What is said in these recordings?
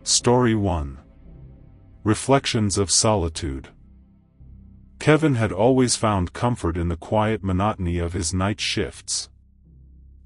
Story 1. Reflections of Solitude. Kevin had always found comfort in the quiet monotony of his night shifts.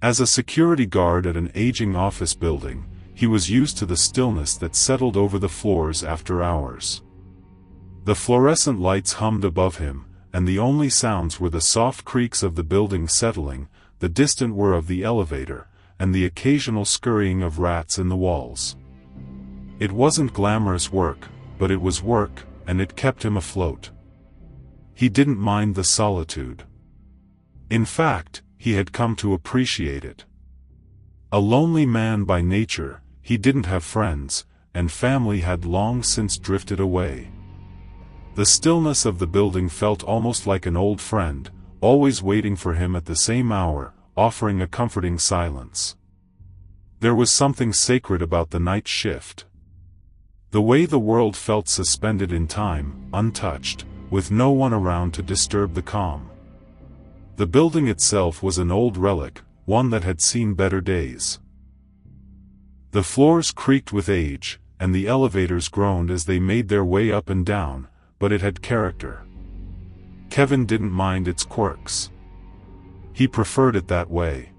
As a security guard at an aging office building, he was used to the stillness that settled over the floors after hours. The fluorescent lights hummed above him, and the only sounds were the soft creaks of the building settling, the distant whir of the elevator, and the occasional scurrying of rats in the walls. It wasn't glamorous work, but it was work, and it kept him afloat. He didn't mind the solitude. In fact, he had come to appreciate it. A lonely man by nature, he didn't have friends, and family had long since drifted away. The stillness of the building felt almost like an old friend, always waiting for him at the same hour, offering a comforting silence. There was something sacred about the night shift. The way the world felt suspended in time, untouched, with no one around to disturb the calm. The building itself was an old relic, one that had seen better days. The floors creaked with age, and the elevators groaned as they made their way up and down, but it had character. Kevin didn't mind its quirks. He preferred it that way.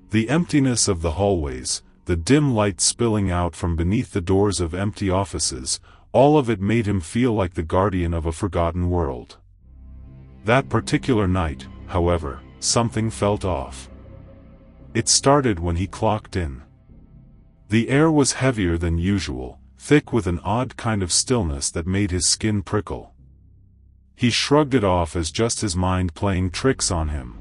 The emptiness of the hallways, the dim light spilling out from beneath the doors of empty offices, all of it made him feel like the guardian of a forgotten world. That particular night, however, something felt off. It started when he clocked in. The air was heavier than usual, thick with an odd kind of stillness that made his skin prickle. He shrugged it off as just his mind playing tricks on him.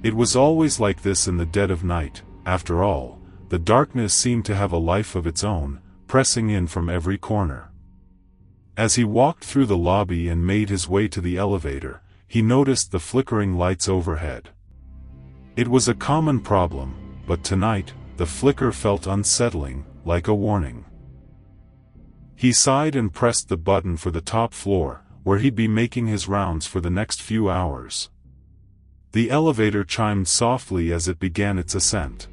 It was always like this in the dead of night. After all, the darkness seemed to have a life of its own, pressing in from every corner. As he walked through the lobby and made his way to the elevator, he noticed the flickering lights overhead. It was a common problem, but tonight, the flicker felt unsettling, like a warning. He sighed and pressed the button for the top floor, where he'd be making his rounds for the next few hours. The elevator chimed softly as it began its ascent.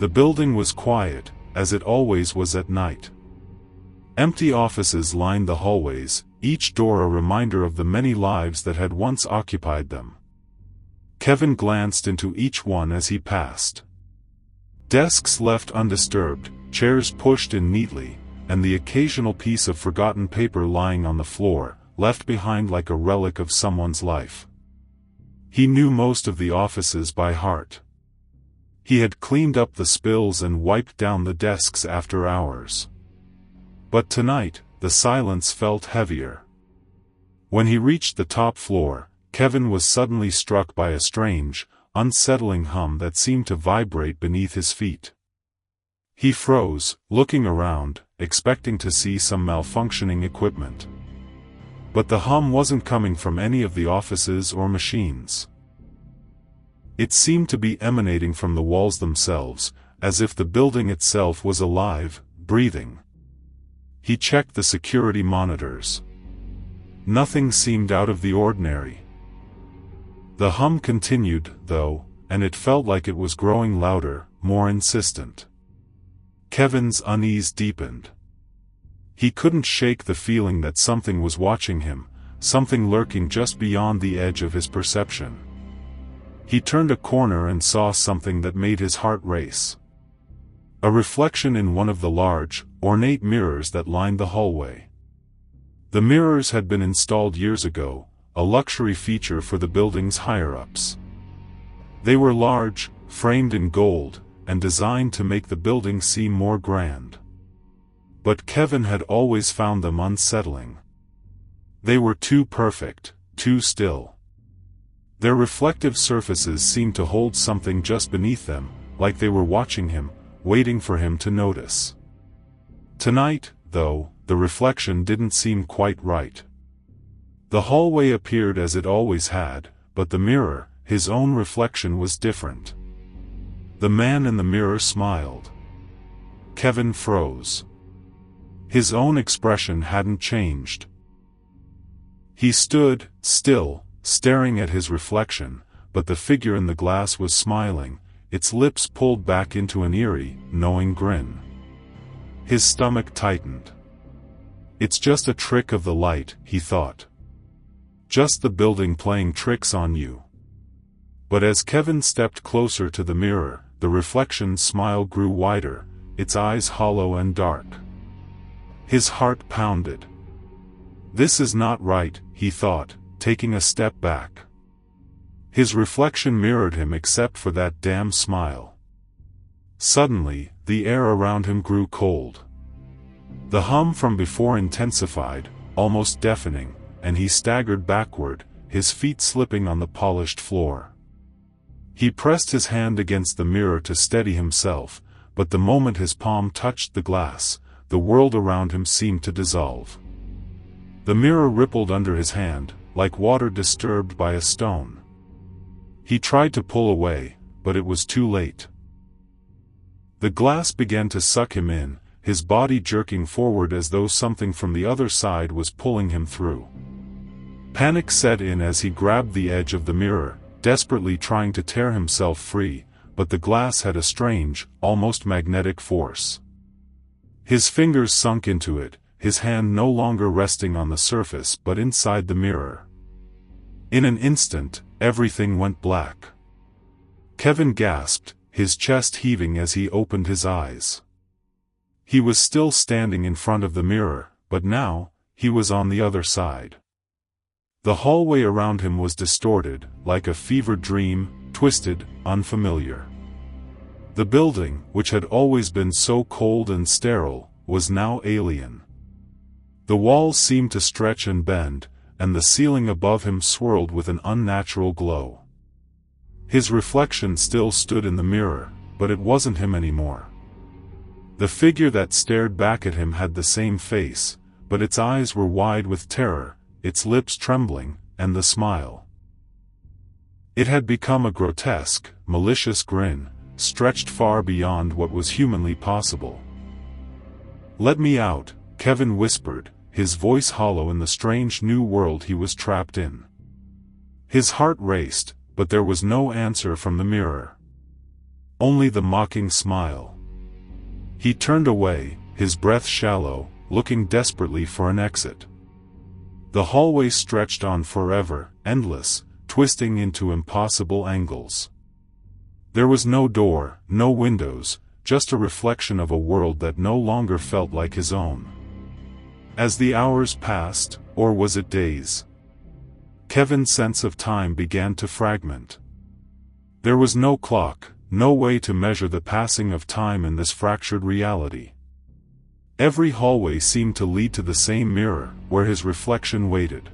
The building was quiet, as it always was at night. Empty offices lined the hallways, each door a reminder of the many lives that had once occupied them. Kevin glanced into each one as he passed. Desks left undisturbed, chairs pushed in neatly, and the occasional piece of forgotten paper lying on the floor, left behind like a relic of someone's life. He knew most of the offices by heart. He had cleaned up the spills and wiped down the desks after hours. But tonight, the silence felt heavier. When he reached the top floor, Kevin was suddenly struck by a strange, unsettling hum that seemed to vibrate beneath his feet. He froze, looking around, expecting to see some malfunctioning equipment. But the hum wasn't coming from any of the offices or machines. It seemed to be emanating from the walls themselves, as if the building itself was alive, breathing. He checked the security monitors. Nothing seemed out of the ordinary. The hum continued, though, and it felt like it was growing louder, more insistent. Kevin's unease deepened. He couldn't shake the feeling that something was watching him, something lurking just beyond the edge of his perception. He turned a corner and saw something that made his heart race. A reflection in one of the large, ornate mirrors that lined the hallway. The mirrors had been installed years ago, a luxury feature for the building's higher-ups. They were large, framed in gold, and designed to make the building seem more grand. But Kevin had always found them unsettling. They were too perfect, too still. Their reflective surfaces seemed to hold something just beneath them, like they were watching him, waiting for him to notice. Tonight, though, the reflection didn't seem quite right. The hallway appeared as it always had, but the mirror, his own reflection, was different. The man in the mirror smiled. Kevin froze. His own expression hadn't changed. He stood, still, staring at his reflection, but the figure in the glass was smiling, its lips pulled back into an eerie, knowing grin. His stomach tightened. It's just a trick of the light, he thought. Just the building playing tricks on you. But as Kevin stepped closer to the mirror, the reflection's smile grew wider, its eyes hollow and dark. His heart pounded. This is not right, he thought, taking a step back. His reflection mirrored him except for that damn smile. Suddenly, the air around him grew cold. The hum from before intensified, almost deafening, and he staggered backward, his feet slipping on the polished floor. He pressed his hand against the mirror to steady himself, but the moment his palm touched the glass, the world around him seemed to dissolve. The mirror rippled under his hand, like water disturbed by a stone. He tried to pull away, but it was too late. The glass began to suck him in, his body jerking forward as though something from the other side was pulling him through. Panic set in as he grabbed the edge of the mirror, desperately trying to tear himself free, but the glass had a strange, almost magnetic force. His fingers sunk into it, his hand no longer resting on the surface but inside the mirror. In an instant, everything went black. Kevin gasped, his chest heaving as he opened his eyes. He was still standing in front of the mirror, but now, he was on the other side. The hallway around him was distorted, like a fevered dream, twisted, unfamiliar. The building, which had always been so cold and sterile, was now alien. The walls seemed to stretch and bend, and the ceiling above him swirled with an unnatural glow. His reflection still stood in the mirror, but it wasn't him anymore. The figure that stared back at him had the same face, but its eyes were wide with terror, its lips trembling, and the smile. It had become a grotesque, malicious grin, stretched far beyond what was humanly possible. "Let me out," Kevin whispered, his voice hollow in the strange new world he was trapped in. His heart raced, but there was no answer from the mirror. Only the mocking smile. He turned away, his breath shallow, looking desperately for an exit. The hallway stretched on forever, endless, twisting into impossible angles. There was no door, no windows, just a reflection of a world that no longer felt like his own. As the hours passed, or was it days? Kevin's sense of time began to fragment. There was no clock, no way to measure the passing of time in this fractured reality. Every hallway seemed to lead to the same mirror, where his reflection waited.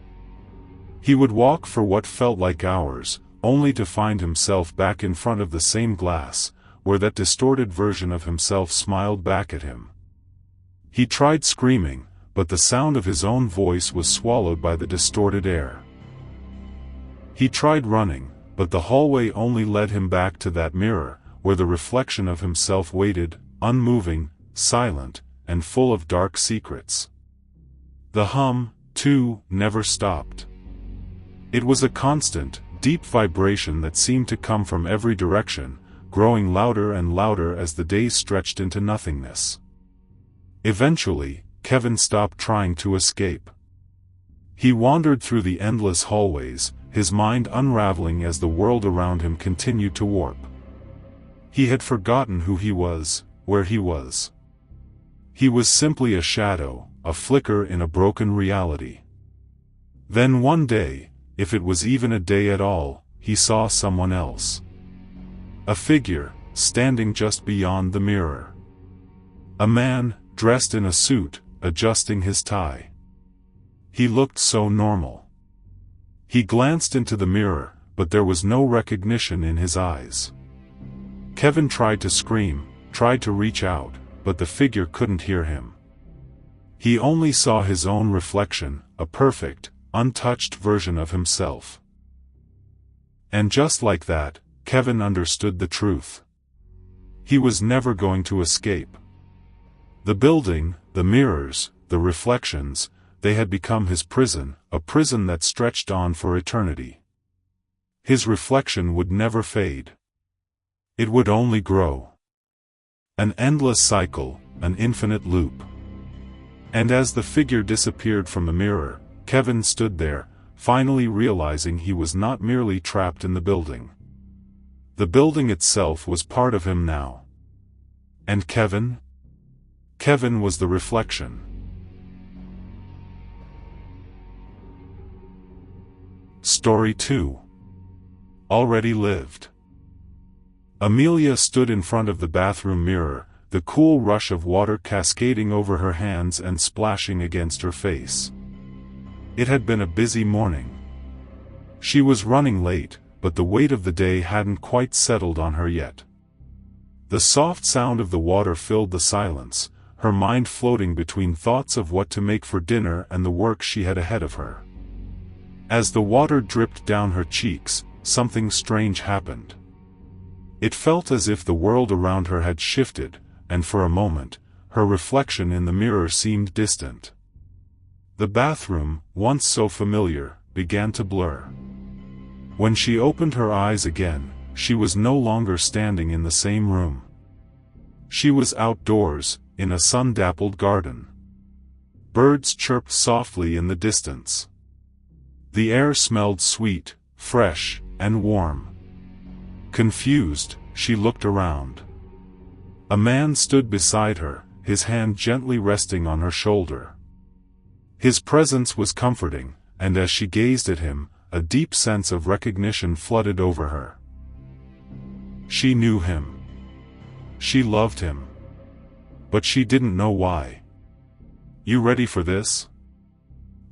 He would walk for what felt like hours, only to find himself back in front of the same glass, where that distorted version of himself smiled back at him. He tried screaming, but the sound of his own voice was swallowed by the distorted air. He tried running, but the hallway only led him back to that mirror, where the reflection of himself waited, unmoving, silent, and full of dark secrets. The hum, too, never stopped. It was a constant, deep vibration that seemed to come from every direction, growing louder and louder as the days stretched into nothingness. Eventually, Kevin stopped trying to escape. He wandered through the endless hallways, his mind unraveling as the world around him continued to warp. He had forgotten who he was, where he was. He was simply a shadow, a flicker in a broken reality. Then one day, if it was even a day at all, he saw someone else. A figure, standing just beyond the mirror. A man, dressed in a suit, adjusting his tie. He looked so normal. He glanced into the mirror, but there was no recognition in his eyes. Kevin tried to scream, tried to reach out, but the figure couldn't hear him. He only saw his own reflection, a perfect, untouched version of himself. And just like that, Kevin understood the truth. He was never going to escape. The building, the mirrors, the reflections, they had become his prison, a prison that stretched on for eternity. His reflection would never fade. It would only grow. An endless cycle, an infinite loop. And as the figure disappeared from the mirror, Kevin stood there, finally realizing he was not merely trapped in the building. The building itself was part of him now. And Kevin? Kevin was the reflection. Story 2. Already lived. Amelia stood in front of the bathroom mirror, the cool rush of water cascading over her hands and splashing against her face. It had been a busy morning. She was running late, but the weight of the day hadn't quite settled on her yet. The soft sound of the water filled the silence, her mind floating between thoughts of what to make for dinner and the work she had ahead of her. As the water dripped down her cheeks, something strange happened. It felt as if the world around her had shifted, and for a moment, her reflection in the mirror seemed distant. The bathroom, once so familiar, began to blur. When she opened her eyes again, she was no longer standing in the same room. She was outdoors, in a sun-dappled garden. Birds chirped softly in the distance. The air smelled sweet, fresh, and warm. Confused, she looked around. A man stood beside her, his hand gently resting on her shoulder. His presence was comforting, and as she gazed at him, a deep sense of recognition flooded over her. She knew him. She loved him. But she didn't know why. "You ready for this?"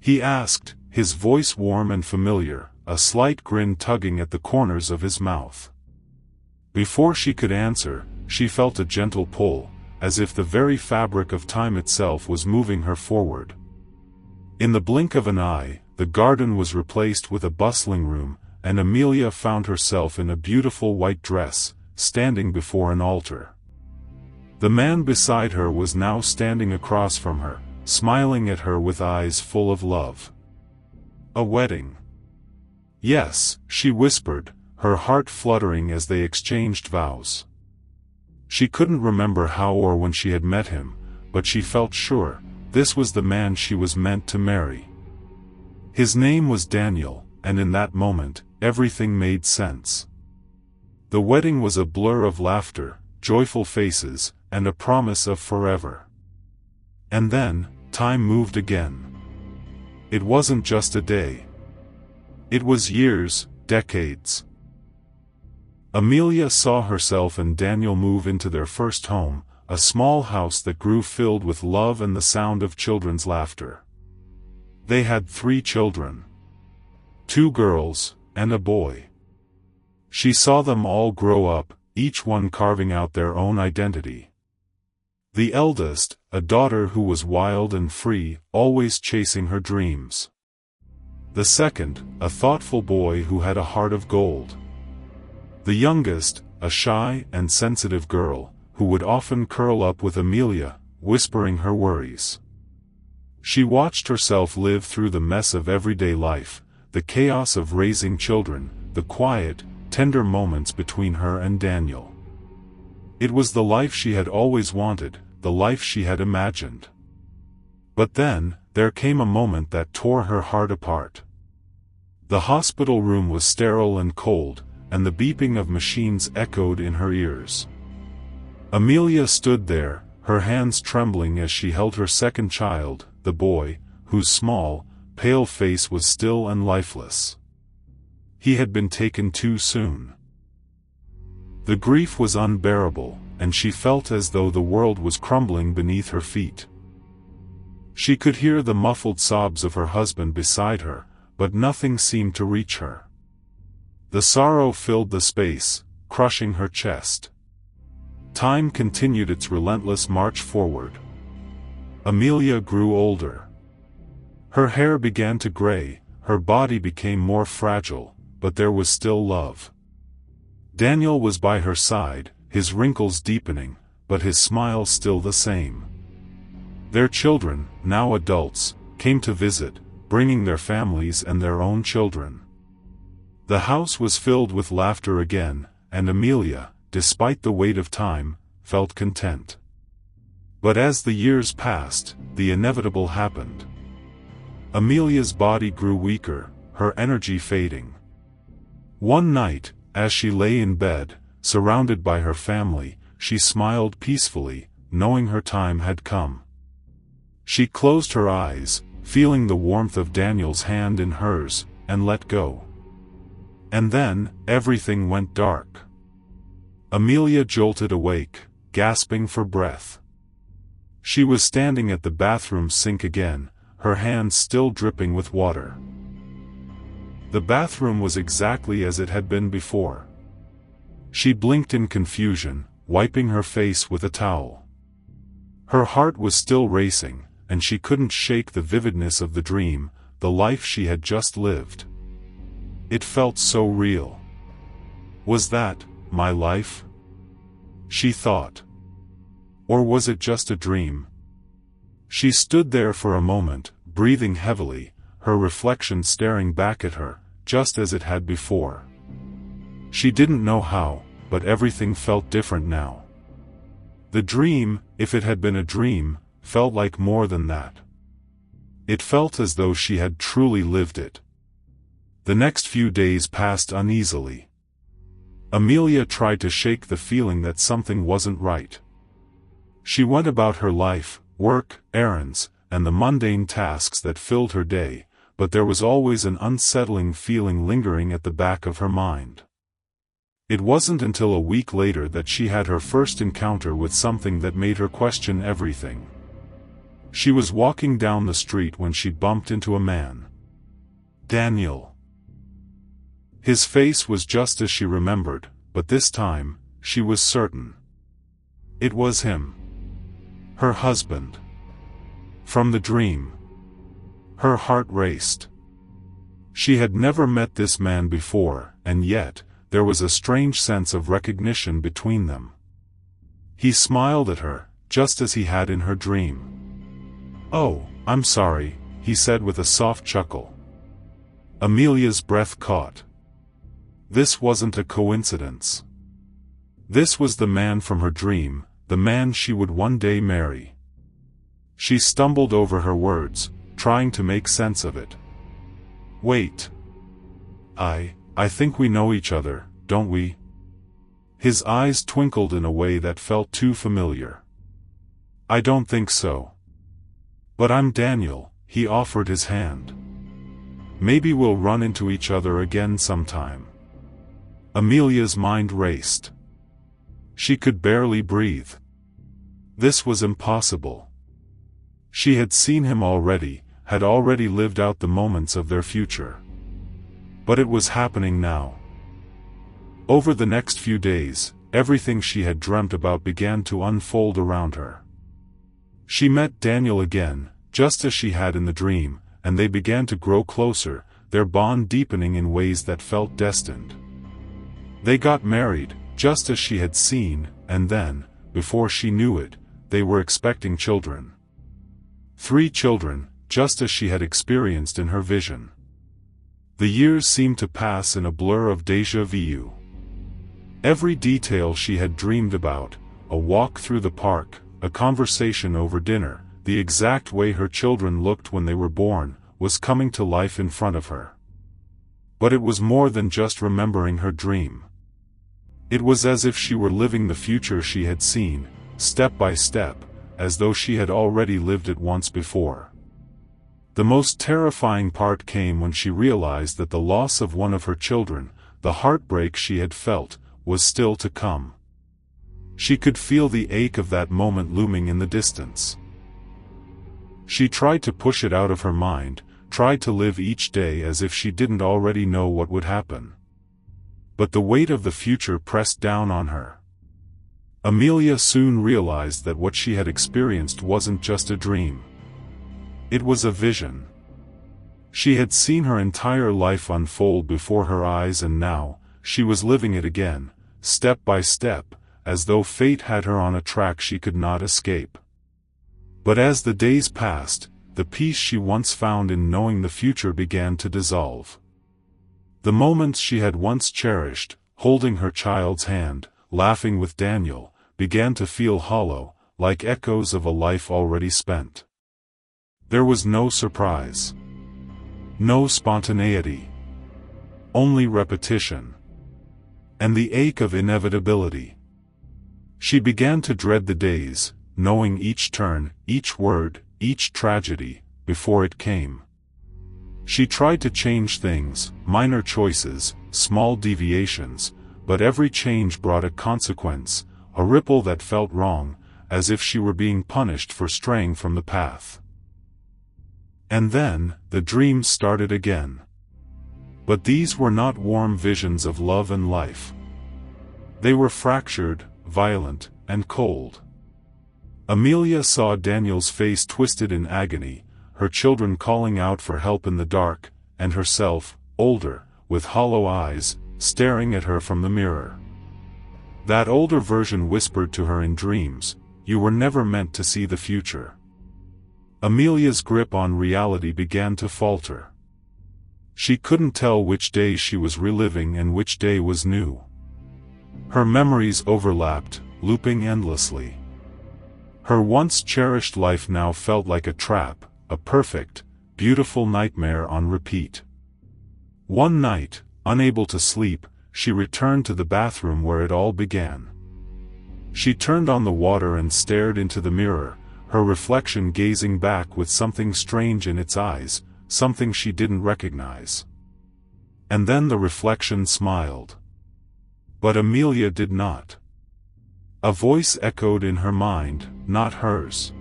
he asked, his voice warm and familiar, a slight grin tugging at the corners of his mouth. Before she could answer, she felt a gentle pull, as if the very fabric of time itself was moving her forward. In the blink of an eye, the garden was replaced with a bustling room, and Amelia found herself in a beautiful white dress, standing before an altar. The man beside her was now standing across from her, smiling at her with eyes full of love. A wedding. Yes, she whispered, her heart fluttering as they exchanged vows. She couldn't remember how or when she had met him, but she felt sure, this was the man she was meant to marry. His name was Daniel, and in that moment, everything made sense. The wedding was a blur of laughter, joyful faces, and a promise of forever. And then, time moved again. It wasn't just a day. It was years, decades. Amelia saw herself and Daniel move into their first home, a small house that grew filled with love and the sound of children's laughter. They had 3 children. 2 girls, and a boy. She saw them all grow up, each one carving out their own identity. The eldest, a daughter who was wild and free, always chasing her dreams. The second, a thoughtful boy who had a heart of gold. The youngest, a shy and sensitive girl, who would often curl up with Amelia, whispering her worries. She watched herself live through the mess of everyday life, the chaos of raising children, the quiet, tender moments between her and Daniel. It was the life she had always wanted, the life she had imagined. But then, there came a moment that tore her heart apart. The hospital room was sterile and cold, and the beeping of machines echoed in her ears. Amelia stood there, her hands trembling as she held her second child, the boy, whose small, pale face was still and lifeless. He had been taken too soon. The grief was unbearable, and she felt as though the world was crumbling beneath her feet. She could hear the muffled sobs of her husband beside her, but nothing seemed to reach her. The sorrow filled the space, crushing her chest. Time continued its relentless march forward. Amelia grew older. Her hair began to gray, her body became more fragile, but there was still love. Daniel was by her side, his wrinkles deepening, but his smile still the same. Their children, now adults, came to visit, bringing their families and their own children. The house was filled with laughter again, and Amelia, despite the weight of time, felt content. But as the years passed, the inevitable happened. Amelia's body grew weaker, her energy fading. One night, as she lay in bed, surrounded by her family, she smiled peacefully, knowing her time had come. She closed her eyes, feeling the warmth of Daniel's hand in hers, and let go. And then, everything went dark. Amelia jolted awake, gasping for breath. She was standing at the bathroom sink again, her hands still dripping with water. The bathroom was exactly as it had been before. She blinked in confusion, wiping her face with a towel. Her heart was still racing, and she couldn't shake the vividness of the dream, the life she had just lived. It felt so real. Was that my life? She thought. Or was it just a dream? She stood there for a moment, breathing heavily, her reflection staring back at her, just as it had before. She didn't know how, but everything felt different now. The dream, if it had been a dream, felt like more than that. It felt as though she had truly lived it. The next few days passed uneasily. Amelia tried to shake the feeling that something wasn't right. She went about her life, work, errands, and the mundane tasks that filled her day, but there was always an unsettling feeling lingering at the back of her mind. It wasn't until a week later that she had her first encounter with something that made her question everything. She was walking down the street when she bumped into a man. Daniel. His face was just as she remembered, but this time, she was certain. It was him. Her husband. From the dream. Her heart raced. She had never met this man before, and yet, there was a strange sense of recognition between them. He smiled at her, just as he had in her dream. "Oh, I'm sorry," he said with a soft chuckle. Amelia's breath caught. This wasn't a coincidence. This was the man from her dream, the man she would one day marry. She stumbled over her words, trying to make sense of it. "Wait. I think we know each other, don't we?" His eyes twinkled in a way that felt too familiar. "I don't think so. But I'm Daniel," he offered his hand. "Maybe we'll run into each other again sometime." Amelia's mind raced. She could barely breathe. This was impossible. She had seen him already, had already lived out the moments of their future. But it was happening now. Over the next few days, everything she had dreamt about began to unfold around her. She met Daniel again, just as she had in the dream, and they began to grow closer, their bond deepening in ways that felt destined. They got married, just as she had seen, and then, before she knew it, they were expecting children. 3 children, just as she had experienced in her vision. The years seemed to pass in a blur of déjà vu. Every detail she had dreamed about, a walk through the park, a conversation over dinner, the exact way her children looked when they were born, was coming to life in front of her. But it was more than just remembering her dream. It was as if she were living the future she had seen, step by step, as though she had already lived it once before. The most terrifying part came when she realized that the loss of one of her children, the heartbreak she had felt, was still to come. She could feel the ache of that moment looming in the distance. She tried to push it out of her mind, tried to live each day as if she didn't already know what would happen. But the weight of the future pressed down on her. Amelia soon realized that what she had experienced wasn't just a dream. It was a vision. She had seen her entire life unfold before her eyes, and now, she was living it again, step by step, as though fate had her on a track she could not escape. But as the days passed, the peace she once found in knowing the future began to dissolve. The moments she had once cherished, holding her child's hand, laughing with Daniel, began to feel hollow, like echoes of a life already spent. There was no surprise. No spontaneity. Only repetition. And the ache of inevitability. She began to dread the days, knowing each turn, each word, each tragedy, before it came. She tried to change things, minor choices, small deviations, but every change brought a consequence, a ripple that felt wrong, as if she were being punished for straying from the path. And then, the dreams started again. But these were not warm visions of love and life. They were fractured, violent, and cold. Amelia saw Daniel's face twisted in agony, her children calling out for help in the dark, and herself, older, with hollow eyes, staring at her from the mirror. That older version whispered to her in dreams, "You were never meant to see the future." Amelia's grip on reality began to falter. She couldn't tell which day she was reliving and which day was new. Her memories overlapped, looping endlessly. Her once cherished life now felt like a trap, a perfect, beautiful nightmare on repeat. One night, unable to sleep, she returned to the bathroom where it all began. She turned on the water and stared into the mirror, her reflection gazing back with something strange in its eyes, something she didn't recognize. And then the reflection smiled. But Amelia did not. A voice echoed in her mind, not hers.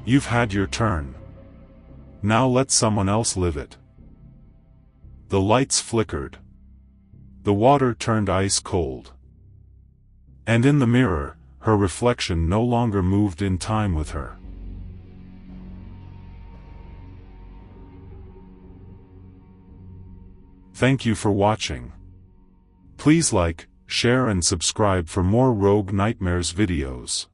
"You've had your turn. Now let someone else live it." The lights flickered. The water turned ice cold. And in the mirror, her reflection no longer moved in time with her. Thank you for watching. Please like, share and subscribe for more Rogue Nightmares videos.